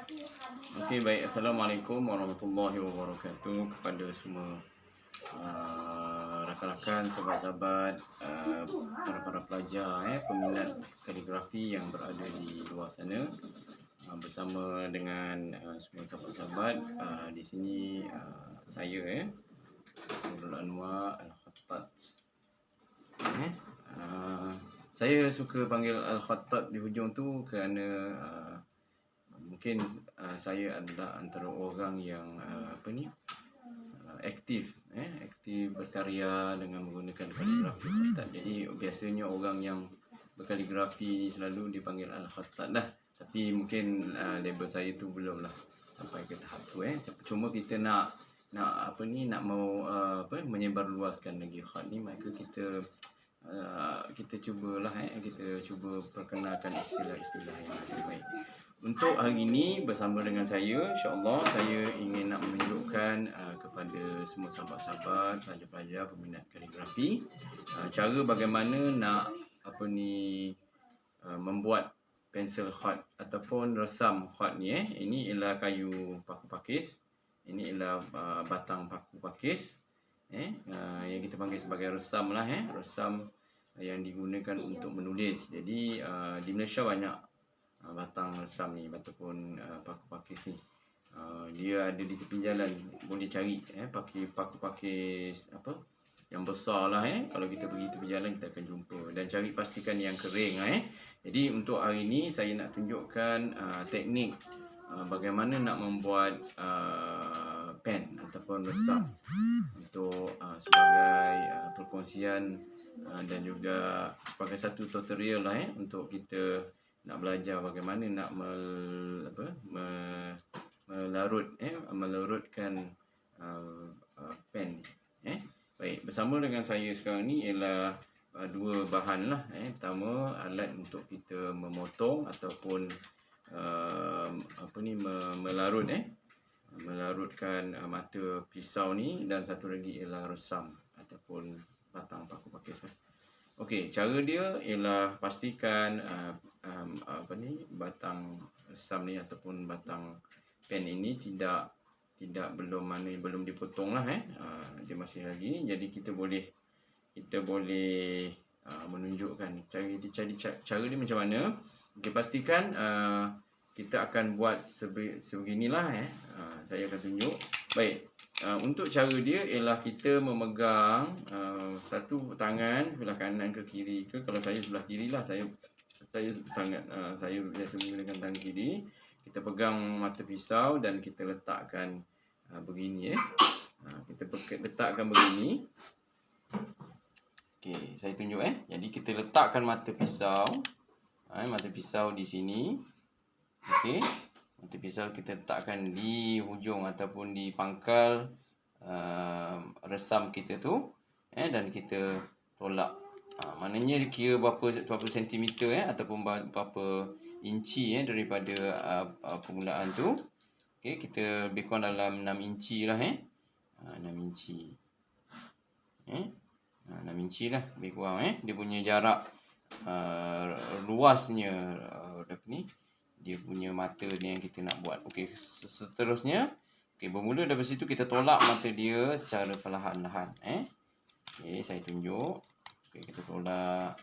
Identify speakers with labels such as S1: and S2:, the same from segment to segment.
S1: Okey, baik. Assalamualaikum warahmatullahi wabarakatuh kepada semua rakan-rakan, sahabat-sahabat, para pelajar, peminat kaligrafi yang berada di luar sana. Bersama dengan semua sahabat-sahabat, di sini saya Nurul Anwar Al-Khattat. Saya suka panggil Al-Khattat di hujung tu kerana mungkin saya adalah antara orang yang aktif berkarya dengan menggunakan kaligrafi khattat. Jadi biasanya orang yang berkaligrafi selalu dipanggil Al-Khattat lah. Tapi mungkin label saya tu belum lah sampai ke tahap tu. Cuma kita nak mau menyebarluaskan lagi khat ni, maka kita cubalah kita cuba perkenalkan istilah-istilah yang ada. Baik. Untuk hari ini bersama dengan saya, insya-Allah saya ingin nak menunjukkan kepada semua sahabat-sahabat, pelajar-pelajar peminat kaligrafi cara bagaimana nak membuat pensel khat ataupun resam khat ni. Ini ialah kayu paku pakis. Ini ialah batang paku pakis yang kita panggil sebagai resam lah, resam yang digunakan untuk menulis. Jadi di Malaysia banyak batang resam ni ataupun paku pakis ni. Dia ada di tepi jalan, boleh cari pakai paku pakis yang besar lah. Kalau kita pergi tepi jalan kita akan jumpa, dan cari pastikan yang kering. Jadi untuk hari ni saya nak tunjukkan teknik bagaimana nak membuat pen ataupun resam untuk sebagai perkongsian dan juga sebagai satu tutorial lah untuk kita nak belajar bagaimana nak melarutkan pen ni. Baik, bersama dengan saya sekarang ni ialah dua bahan lah. Pertama, alat untuk kita memotong ataupun melarutkan mata pisau ni, dan satu lagi ialah resam ataupun batang paku pakis. Okey, cara dia ialah pastikan batang resam ni ataupun batang pen ini belum dipotong lah. Dia masih lagi. Jadi kita boleh menunjukkan cara dia macam mana. Okey, pastikan kita akan buat sebeginilah. Saya akan tunjuk. Baik. Untuk cara dia ialah kita memegang satu tangan sebelah kanan ke kiri ke. Kalau saya sebelah kiri lah, saya biasa menggunakan tangan kiri. Kita pegang mata pisau dan kita letakkan begini. Kita letakkan begini. Okey, saya tunjuk. Jadi kita letakkan mata pisau di sini. Okey, mata pisau kita letakkan di hujung ataupun di pangkal resam kita tu, dan kita tolak. Maknanya kira berapa sentimeter ataupun berapa inci daripada permulaan tu. Okey, kita lebih kurang dalam 6 inci lah. 6 inci. 6 inci lah lebih kurang. Dia punya jarak luasnya dia punya mata ni yang kita nak buat. Okey, seterusnya bermula dari situ kita tolak mata dia secara perlahan-lahan. Okey, saya tunjuk. Okey, kita tolak.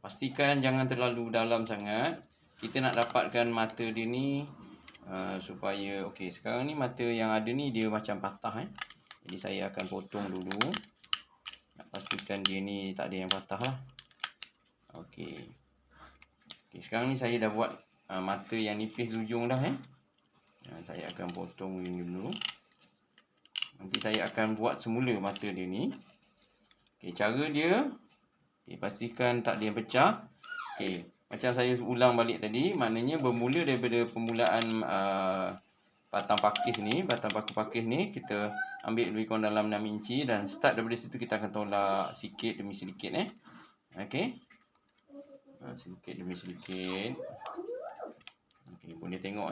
S1: Pastikan jangan terlalu dalam sangat. Kita nak dapatkan mata dia ni supaya sekarang ni mata yang ada ni dia macam patah. Jadi saya akan potong dulu. Nak pastikan dia ni tak ada yang patah lah. Okey, sekarang ni saya dah buat mata yang nipis hujung dah. Saya akan potong ini dulu. Nanti saya akan buat semula mata dia ni. Okey, cara dia pastikan tak ada yang pecah. Okey, macam saya ulang balik tadi, maknanya bermula daripada permulaan batang paku pakis ni kita ambil lebih kurang dalam 6 inci, dan start daripada situ kita akan tolak sikit demi sedikit. Okey, sedikit demi sedikit. Okey, boleh tengok.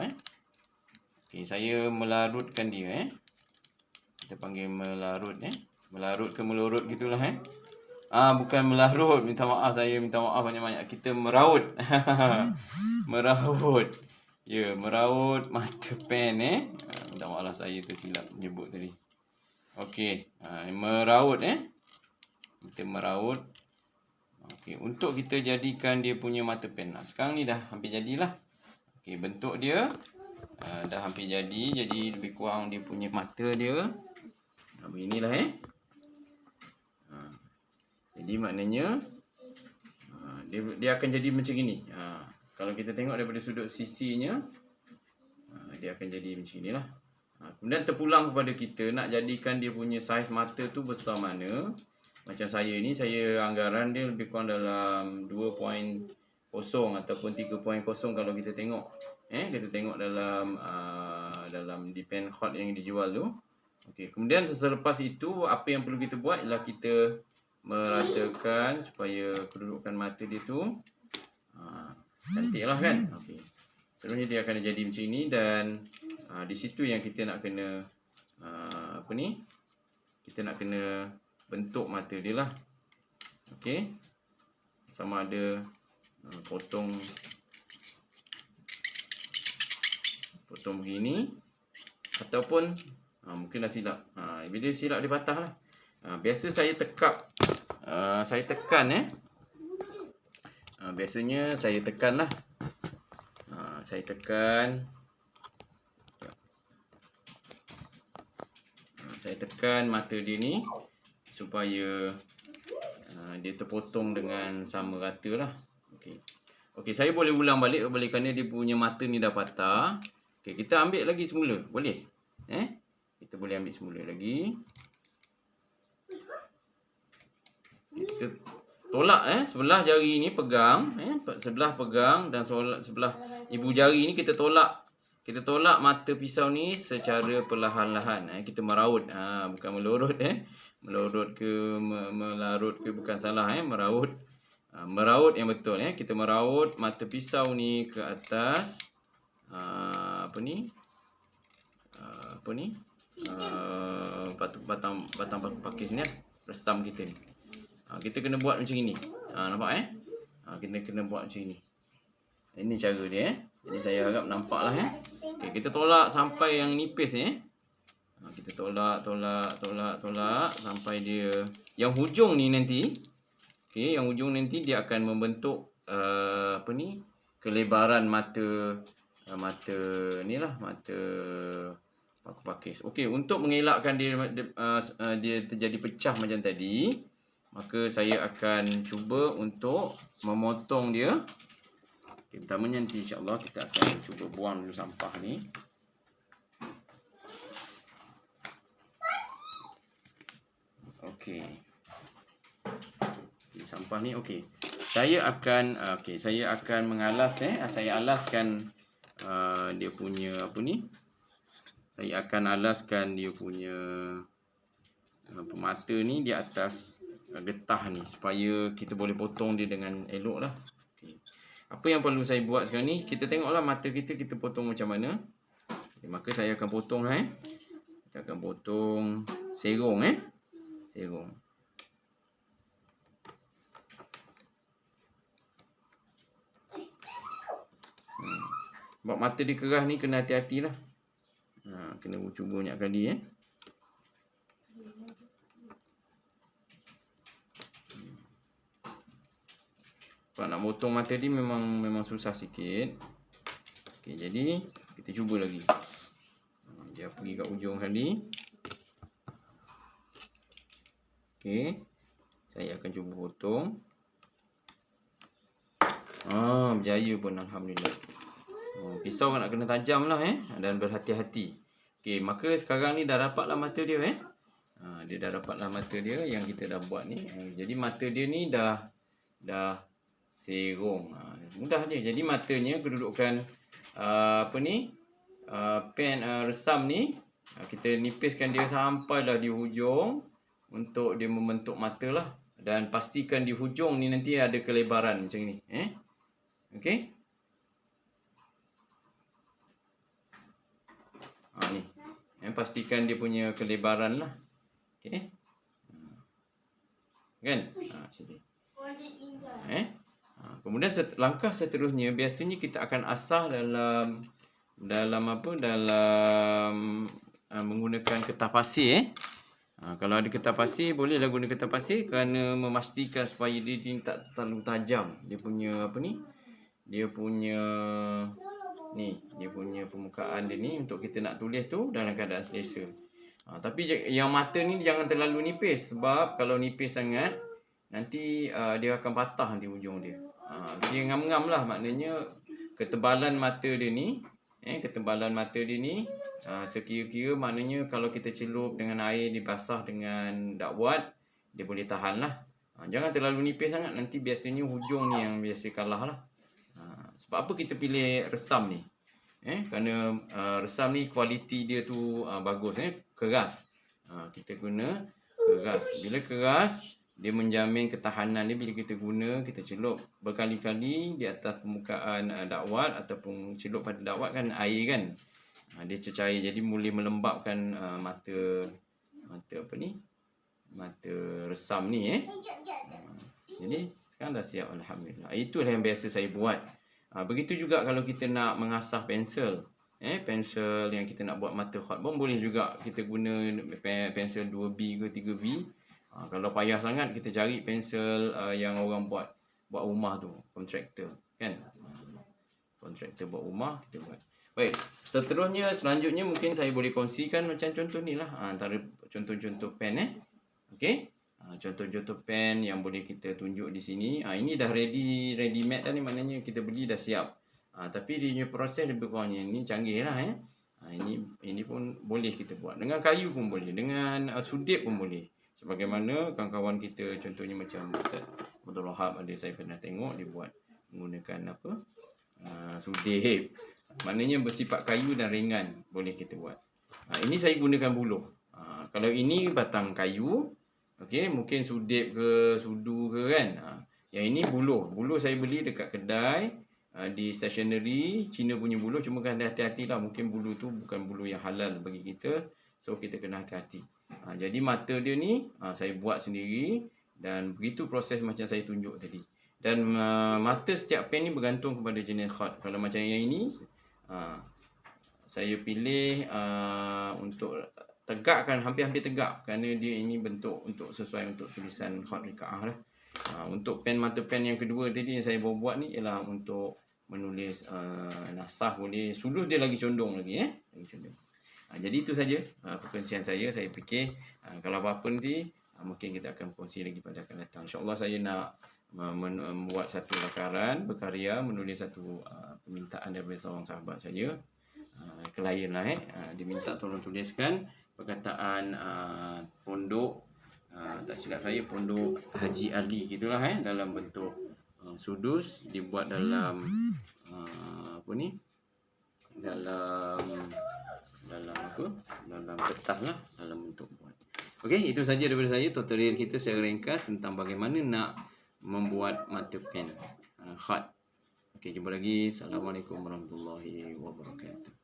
S1: Okey, saya melarutkan dia. Kita panggil melarut. Melarut ke melurut gitulah. Bukan melarut, minta maaf, saya minta maaf banyak-banyak. Kita meraut. Meraut. Ya, meraut mata pen minta maaf saya tersilap menyebut tadi. Okey, meraut kita meraut. Okey, untuk kita jadikan dia punya mata pen. Sekarang ni dah hampir jadilah. Okey, bentuk dia dah hampir jadi. Jadi lebih kurang dia punya mata dia beginilah jadi maknanya dia akan jadi macam ini. Kalau kita tengok daripada sudut sisinya, dia akan jadi macam inilah. Kemudian terpulang kepada kita nak jadikan dia punya saiz mata tu besar mana. Macam saya ni, saya anggaran dia lebih kurang dalam 2.0 ataupun 3.0 kalau kita tengok. Kita tengok dalam di pen hot yang dijual tu. Okey, kemudian selepas itu apa yang perlu kita buat ialah kita meratakan supaya kedudukan mata dia tu cantiklah kan. Okey. Sebenarnya dia akan jadi macam ini dan di situ yang kita nak kena kita nak kena bentuk mata dia lah. Okey. Sama ada potong begini ataupun mungkin dah silap. Bila silap dia patah lah. Biasa saya tekan biasanya saya tekan lah. Saya tekan mata dia ni supaya dia terpotong dengan sama rata lah. Okey, saya boleh ulang balik kerana dia punya mata ni dah patah. Okey, kita ambil lagi semula, boleh? Kita boleh ambil semula lagi. Kita tolak sebelah jari ni pegang, sebelah pegang dan sebelah ibu jari ni kita tolak. Kita tolak mata pisau ni secara perlahan-lahan. Kita meraut, bukan melorot melorot ke melarut ke bukan salah meraut. Meraut yang betul kita meraut mata pisau ni ke atas batang paku pakis ni resam kita ni. Kita kena buat macam ini. Nampak kita kena buat macam ini. Ini cara dia Jadi saya harap nampaklah Okey, kita tolak sampai yang nipis kita tolak sampai dia yang hujung ni nanti. Okey, yang hujung nanti dia akan membentuk kelebaran mata paku pakis. Okey, untuk mengelakkan dia terjadi pecah macam tadi, maka saya akan cuba untuk memotong dia. Okay, pertamanya nanti insya-Allah kita akan cuba buang dulu sampah ni. Okey. Sampah ni okey. Saya akan mengalas saya alaskan dia punya Saya akan alaskan dia punya mata ni di atas getah ni supaya kita boleh potong dia dengan elok lah. Okay. Apa yang perlu saya buat sekarang ni, kita tengoklah mata kita potong macam mana. Okay, maka saya akan potong kita akan potong serong serong. Sebab mata dia kerah ni kena hati-hatilah. Kena cuba banyak kali Kalau nak potong mata dia memang susah sikit. Okey, jadi kita cuba lagi. Dia pergi kat ujung tadi. Okey. Saya akan cuba potong. Berjaya pun alhamdulillah. Pisau nak kena tajam lah dan berhati-hati. Okey, maka sekarang ni dah dapatlah mata dia dia dah dapatlah mata dia yang kita dah buat ni. Jadi mata dia ni dah serong. Mudah je. Jadi matanya kedudukan pen resam ni kita nipiskan dia sampailah di hujung untuk dia membentuk mata lah. Dan pastikan di hujung ni nanti ada kelebaran macam ni. Okey. Ni. Pastikan dia punya kelebaran lah. Okey. Kan? Macam ni. Kemudian langkah seterusnya biasanya kita akan asah dalam menggunakan kertas pasir. Kalau ada kertas pasir bolehlah guna kertas pasir kerana memastikan supaya dia tak terlalu tajam. Dia punya permukaan dia ni untuk kita nak tulis tu dalam keadaan selesa. Tapi yang mata ni jangan terlalu nipis, sebab kalau nipis sangat nanti dia akan patah nanti hujung dia. Dia ngam-ngam lah, maknanya ketebalan mata dia ni sekira-kira maknanya kalau kita celup dengan air dibasah dengan dakwat, dia boleh tahan lah. Jangan terlalu nipis sangat, nanti biasanya hujung ni yang biasa kalah lah. Sebab apa kita pilih resam ni? Kerana resam ni kualiti dia tu bagus, keras. Kita guna keras. Bila keras, dia menjamin ketahanan dia bila kita guna, kita celup berkali-kali di atas permukaan dakwat ataupun celup pada dakwat kan air kan. Dia cecair, jadi boleh melembabkan mata resam ni. Jadi sekarang dah siap, alhamdulillah. Itulah yang biasa saya buat. Begitu juga kalau kita nak mengasah pensel. Pensel yang kita nak buat mata khat pun boleh juga kita guna pensel 2B ke 3B. Kalau payah sangat kita cari pensel yang orang buat rumah tu, kontraktor kan. Kontraktor buat rumah kita buat. Baik, selanjutnya mungkin saya boleh kongsikan macam contoh ni lah, antara contoh-contoh pen okey. Contoh-contoh pen yang boleh kita tunjuk di sini. Ini dah ready made dah ni, maknanya kita beli dah siap. Tapi dia punya proses lebih kurangnya ni canggih lah. Ini pun boleh kita buat dengan kayu pun boleh, dengan sudip pun boleh. Sebagaimana kawan-kawan kita contohnya macam Ustaz Abdul Wahab, ada saya pernah tengok dia buat menggunakan sudip. Maknanya bersifat kayu dan ringan, boleh kita buat. Ini saya gunakan buluh. Kalau ini batang kayu, okey, mungkin sudip ke sudu ke kan. Yang ini buluh. Buluh saya beli dekat kedai di stationery, Cina punya buluh, cuma kan hati-hatilah, mungkin buluh tu bukan buluh yang halal bagi kita. So kita kena hati-hati. Jadi mata dia ni saya buat sendiri dan begitu proses macam saya tunjuk tadi. Dan mata setiap pen ni bergantung kepada jenis khat. Kalau macam yang ini saya pilih untuk tegakkan, hampir-hampir tegak, kerana dia ini bentuk untuk sesuai untuk tulisan khat rikaah lah. Untuk mata pen yang kedua tadi yang saya buat ni ialah untuk menulis nasah boleh, sulus dia lagi condong lagi lagi condong. Jadi itu saja perkongsian saya. Saya fikir kalau apa-apa nanti mungkin kita akan kongsi lagi pada akan datang. InsyaAllah saya nak membuat satu lakaran berkarya, menulis satu permintaan daripada seorang sahabat saya, klien lah diminta tolong tuliskan perkataan pondok, tak silap saya pondok Haji Ali gitulah dalam bentuk sudus, dibuat dalam dalam kertas lah, dalam bentuk buat. Okey, itu saja daripada saya, tutorial kita secara ringkas tentang bagaimana nak membuat mata pen khat. Okey, jumpa lagi. Assalamualaikum warahmatullahi wabarakatuh.